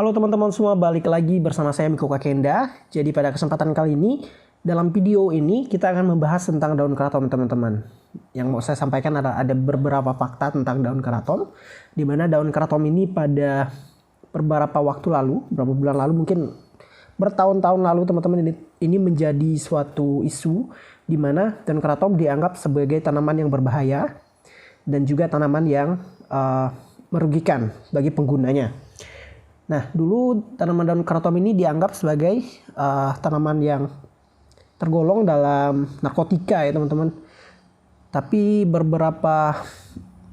Halo teman-teman semua, balik lagi bersama saya Miko Kakenda. Jadi pada kesempatan kali ini, dalam video ini kita akan membahas tentang daun keraton teman-teman. Yang mau saya sampaikan ada beberapa fakta tentang daun keraton, di mana daun keraton ini pada beberapa waktu lalu, beberapa bulan lalu, mungkin bertahun-tahun lalu teman-teman, ini menjadi suatu isu di mana daun keraton dianggap sebagai tanaman yang berbahaya dan juga tanaman yang merugikan bagi penggunanya. Nah, dulu tanaman daun keraton ini dianggap sebagai tanaman yang tergolong dalam narkotika ya teman-teman. Tapi beberapa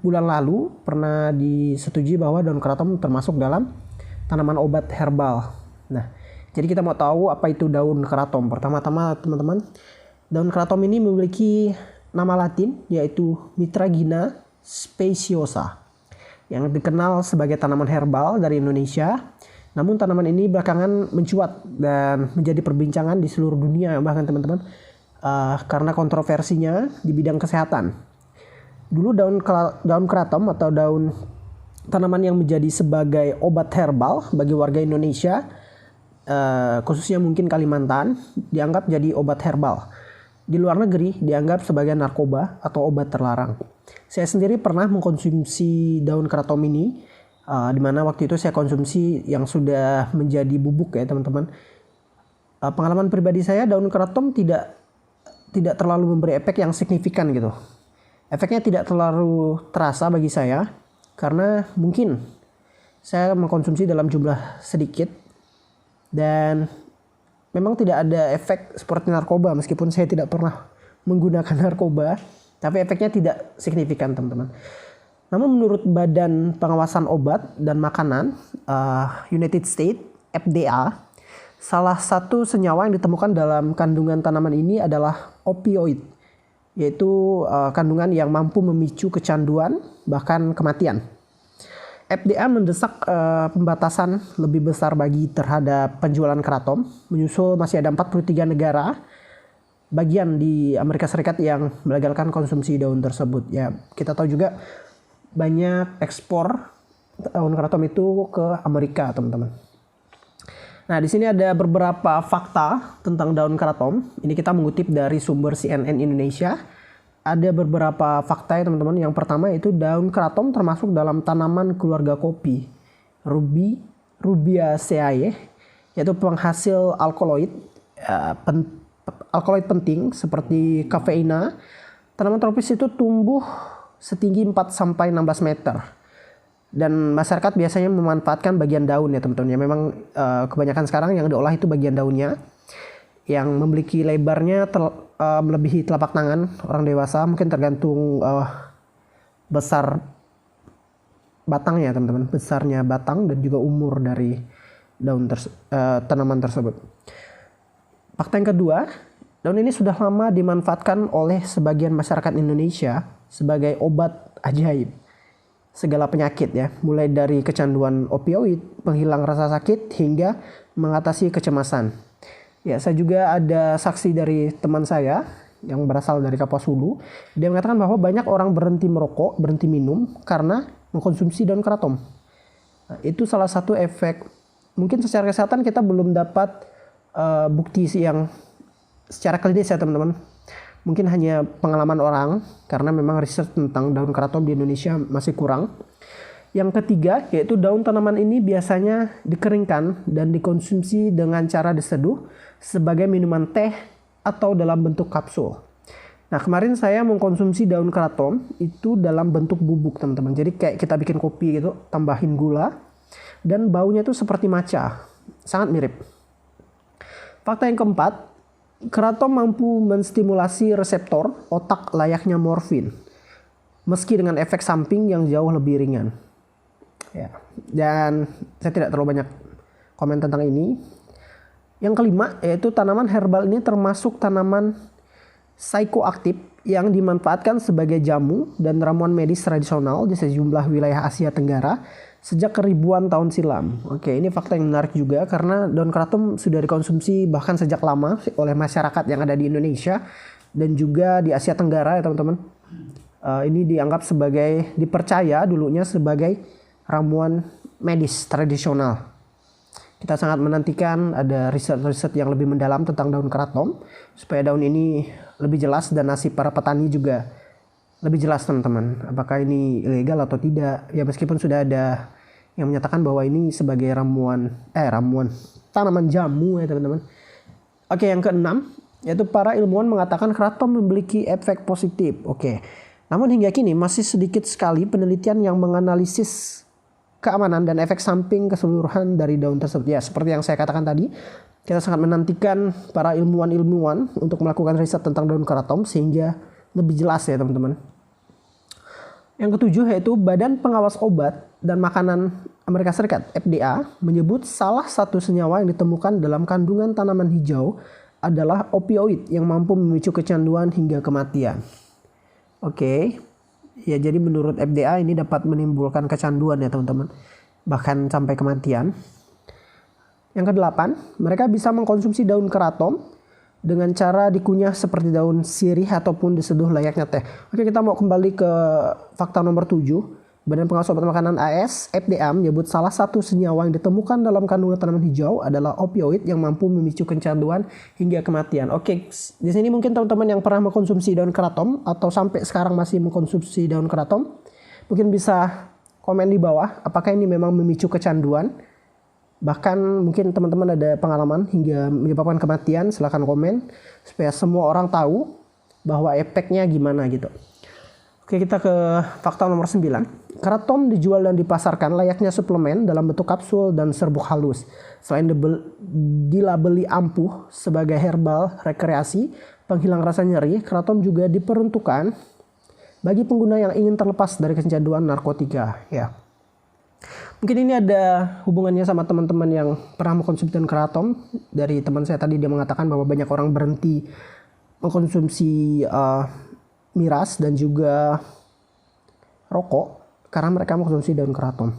bulan lalu pernah disetujui bahwa daun keraton termasuk dalam tanaman obat herbal. Nah, jadi kita mau tahu apa itu daun keraton. Pertama-tama teman-teman, daun keraton ini memiliki nama latin yaitu Mitragina speciosa, yang dikenal sebagai tanaman herbal dari Indonesia. Namun tanaman ini belakangan mencuat dan menjadi perbincangan di seluruh dunia bahkan teman-teman, karena kontroversinya di bidang kesehatan. Dulu daun keraton atau daun tanaman yang menjadi sebagai obat herbal bagi warga Indonesia, khususnya mungkin Kalimantan, dianggap jadi obat herbal. Di luar negeri dianggap sebagai narkoba atau obat terlarang. Saya sendiri pernah mengkonsumsi daun keraton ini, di mana waktu itu saya konsumsi yang sudah menjadi bubuk ya teman-teman. Pengalaman pribadi saya, daun keraton tidak terlalu memberi efek yang signifikan gitu. Efeknya tidak terlalu terasa bagi saya karena mungkin saya mengkonsumsi dalam jumlah sedikit dan memang tidak ada efek seperti narkoba, meskipun saya tidak pernah menggunakan narkoba, tapi efeknya tidak signifikan teman-teman. Namun menurut Badan Pengawasan Obat dan Makanan United States FDA, salah satu senyawa yang ditemukan dalam kandungan tanaman ini adalah opioid, yaitu kandungan yang mampu memicu kecanduan bahkan kematian. FDA mendesak pembatasan lebih besar bagi terhadap penjualan keraton, menyusul masih ada 43 negara bagian di Amerika Serikat yang melegalkan konsumsi daun tersebut. Ya, kita tahu juga banyak ekspor daun keraton itu ke Amerika, teman-teman. Nah, di sini ada beberapa fakta tentang daun keraton. Ini kita mengutip dari sumber CNN Indonesia. Ada beberapa fakta ya teman-teman. Yang pertama itu daun keraton termasuk dalam tanaman keluarga kopi, Rubiaceae, yaitu penghasil alkaloid penting seperti kafeina. Tanaman tropis itu tumbuh setinggi 4-16 meter. Dan masyarakat biasanya memanfaatkan bagian daun ya teman-teman. Ya, memang kebanyakan sekarang yang diolah itu bagian daunnya, yang memiliki lebarnya melebihi telapak tangan orang dewasa, mungkin tergantung besar batangnya teman-teman, besarnya batang dan juga umur dari tanaman tersebut. Fakta yang kedua, daun ini sudah lama dimanfaatkan oleh sebagian masyarakat Indonesia sebagai obat ajaib segala penyakit ya, mulai dari kecanduan opioid, penghilang rasa sakit, hingga mengatasi kecemasan. Ya, saya juga ada saksi dari teman saya yang berasal dari Kapuas Hulu. Dia mengatakan bahwa banyak orang berhenti merokok, berhenti minum karena mengkonsumsi daun keraton. Nah, itu salah satu efek. Mungkin secara kesehatan kita belum dapat bukti yang secara klinis ya teman-teman. Mungkin hanya pengalaman orang, karena memang riset tentang daun keraton di Indonesia masih kurang. Yang ketiga, yaitu daun tanaman ini biasanya dikeringkan dan dikonsumsi dengan cara diseduh sebagai minuman teh atau dalam bentuk kapsul. Nah, kemarin saya mengkonsumsi daun keraton itu dalam bentuk bubuk teman-teman. Jadi kayak kita bikin kopi gitu, tambahin gula, dan baunya itu seperti matcha, sangat mirip. Fakta yang keempat, keraton mampu menstimulasi reseptor otak layaknya morfin, meski dengan efek samping yang jauh lebih ringan. Ya, dan saya tidak terlalu banyak komen tentang ini. Yang kelima, yaitu tanaman herbal ini termasuk tanaman psikoaktif yang dimanfaatkan sebagai jamu dan ramuan medis tradisional di sejumlah wilayah Asia Tenggara sejak ribuan tahun silam. Oke, ini fakta yang menarik juga karena daun keraton sudah dikonsumsi bahkan sejak lama oleh masyarakat yang ada di Indonesia dan juga di Asia Tenggara ya teman-teman. Ini dianggap dipercaya dulunya sebagai ramuan medis tradisional. Kita sangat menantikan ada riset-riset yang lebih mendalam tentang daun keraton supaya daun ini lebih jelas dan nasib para petani juga lebih jelas, teman-teman. Apakah ini ilegal atau tidak? Ya, meskipun sudah ada yang menyatakan bahwa ini sebagai ramuan tanaman jamu ya, teman-teman. Oke, yang keenam yaitu para ilmuwan mengatakan keraton memiliki efek positif. Oke. Namun hingga kini masih sedikit sekali penelitian yang menganalisis keamanan dan efek samping keseluruhan dari daun tersebut. Ya, seperti yang saya katakan tadi, kita sangat menantikan para ilmuwan untuk melakukan riset tentang daun keraton sehingga lebih jelas ya, teman-teman. Yang ketujuh yaitu Badan Pengawas Obat dan Makanan Amerika Serikat (FDA) menyebut salah satu senyawa yang ditemukan dalam kandungan tanaman hijau adalah opioid yang mampu memicu kecanduan hingga kematian. Oke. Ya, jadi menurut FDA ini dapat menimbulkan kecanduan ya, teman-teman. Bahkan sampai kematian. Yang kedelapan, mereka bisa mengkonsumsi daun keraton dengan cara dikunyah seperti daun sirih ataupun diseduh layaknya teh. Oke, kita mau kembali ke fakta nomor 7. Badan Pengawas Obat Makanan AS, FDA, menyebut salah satu senyawa yang ditemukan dalam kandungan tanaman hijau adalah opioid yang mampu memicu kecanduan hingga kematian. Oke, di sini mungkin teman-teman yang pernah mengkonsumsi daun keraton atau sampai sekarang masih mengkonsumsi daun keraton, mungkin bisa komen di bawah apakah ini memang memicu kecanduan. Bahkan mungkin teman-teman ada pengalaman hingga menyebabkan kematian, silahkan komen supaya semua orang tahu bahwa efeknya gimana gitu. Oke, kita ke fakta nomor 9. Keraton dijual dan dipasarkan layaknya suplemen dalam bentuk kapsul dan serbuk halus. Selain dilabeli ampuh sebagai herbal rekreasi, penghilang rasa nyeri, keraton juga diperuntukkan bagi pengguna yang ingin terlepas dari kecanduan narkotika. Ya. Mungkin ini ada hubungannya sama teman-teman yang pernah mengkonsumsi daun keraton. Dari teman saya tadi, dia mengatakan bahwa banyak orang berhenti mengkonsumsi miras dan juga rokok karena mereka mengkonsumsi daun keraton.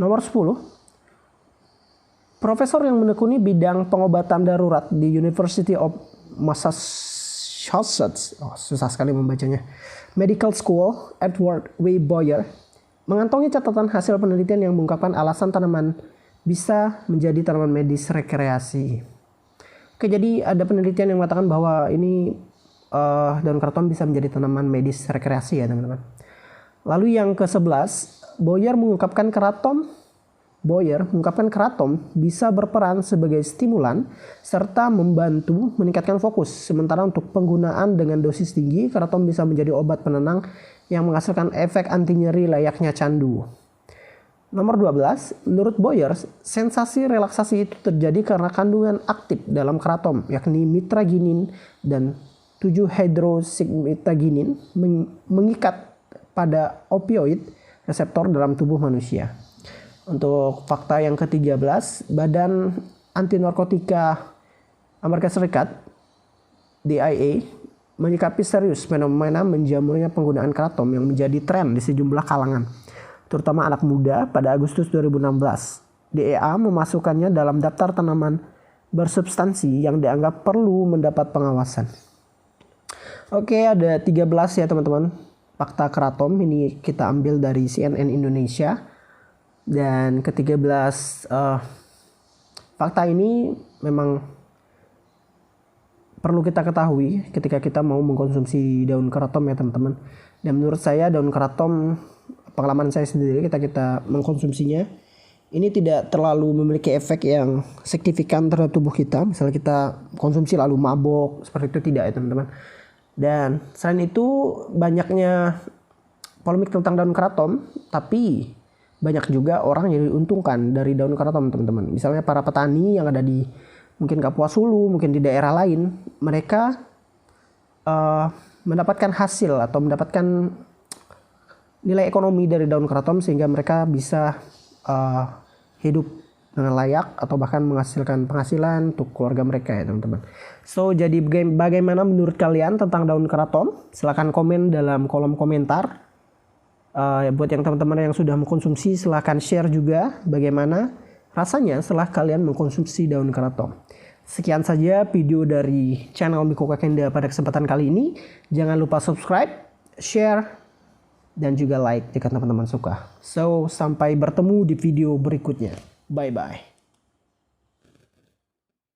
Nomor 10. Profesor yang menekuni bidang pengobatan darurat di University of Massachusetts, susah sekali membacanya, Medical School, Edward W. Boyer, mengantongi catatan hasil penelitian yang mengungkapkan alasan tanaman bisa menjadi tanaman medis rekreasi. Oke, jadi ada penelitian yang mengatakan bahwa ini daun keraton bisa menjadi tanaman medis rekreasi ya, teman-teman. Lalu yang ke-11, Boyer mengungkapkan keraton bisa berperan sebagai stimulan serta membantu meningkatkan fokus. Sementara untuk penggunaan dengan dosis tinggi, keraton bisa menjadi obat penenang yang menghasilkan efek anti nyeri layaknya candu. Nomor 12, menurut Boyer, sensasi relaksasi itu terjadi karena kandungan aktif dalam keraton, yakni mitraginin dan 7-hydroxymitraginin mengikat pada opioid reseptor dalam tubuh manusia. Untuk fakta yang ke-13, Badan Anti Narkotika Amerika Serikat DIA menyikapi serius fenomena menjamurnya penggunaan keraton yang menjadi tren di sejumlah kalangan, terutama anak muda. Pada Agustus 2016, DEA memasukkannya dalam daftar tanaman bersubstansi yang dianggap perlu mendapat pengawasan. Oke, ada 13 ya, teman-teman. Fakta keraton ini kita ambil dari CNN Indonesia. Dan ke-13 fakta ini memang perlu kita ketahui ketika kita mau mengkonsumsi daun keraton ya, teman-teman. Dan menurut saya daun keraton, pengalaman saya sendiri kita mengkonsumsinya, ini tidak terlalu memiliki efek yang signifikan terhadap tubuh kita. Misalnya kita konsumsi lalu mabok, seperti itu tidak ya, teman-teman. Dan selain itu banyaknya polemik tentang daun keraton, tapi banyak juga orang yang diuntungkan dari daun keraton, teman-teman. Misalnya para petani yang ada di mungkin Kapuas Hulu, mungkin di daerah lain, mereka mendapatkan hasil atau mendapatkan nilai ekonomi dari daun keraton sehingga mereka bisa hidup dengan layak atau bahkan menghasilkan penghasilan untuk keluarga mereka ya, teman-teman. So, jadi bagaimana menurut kalian tentang daun keraton? Silahkan komen dalam kolom komentar. Buat yang teman-teman yang sudah mengkonsumsi, silahkan share juga bagaimana rasanya setelah kalian mengkonsumsi daun keraton. Sekian saja video dari channel Miko Kakenda pada kesempatan kali ini. Jangan lupa subscribe, share, dan juga like jika teman-teman suka. So, sampai bertemu di video berikutnya. Bye-bye.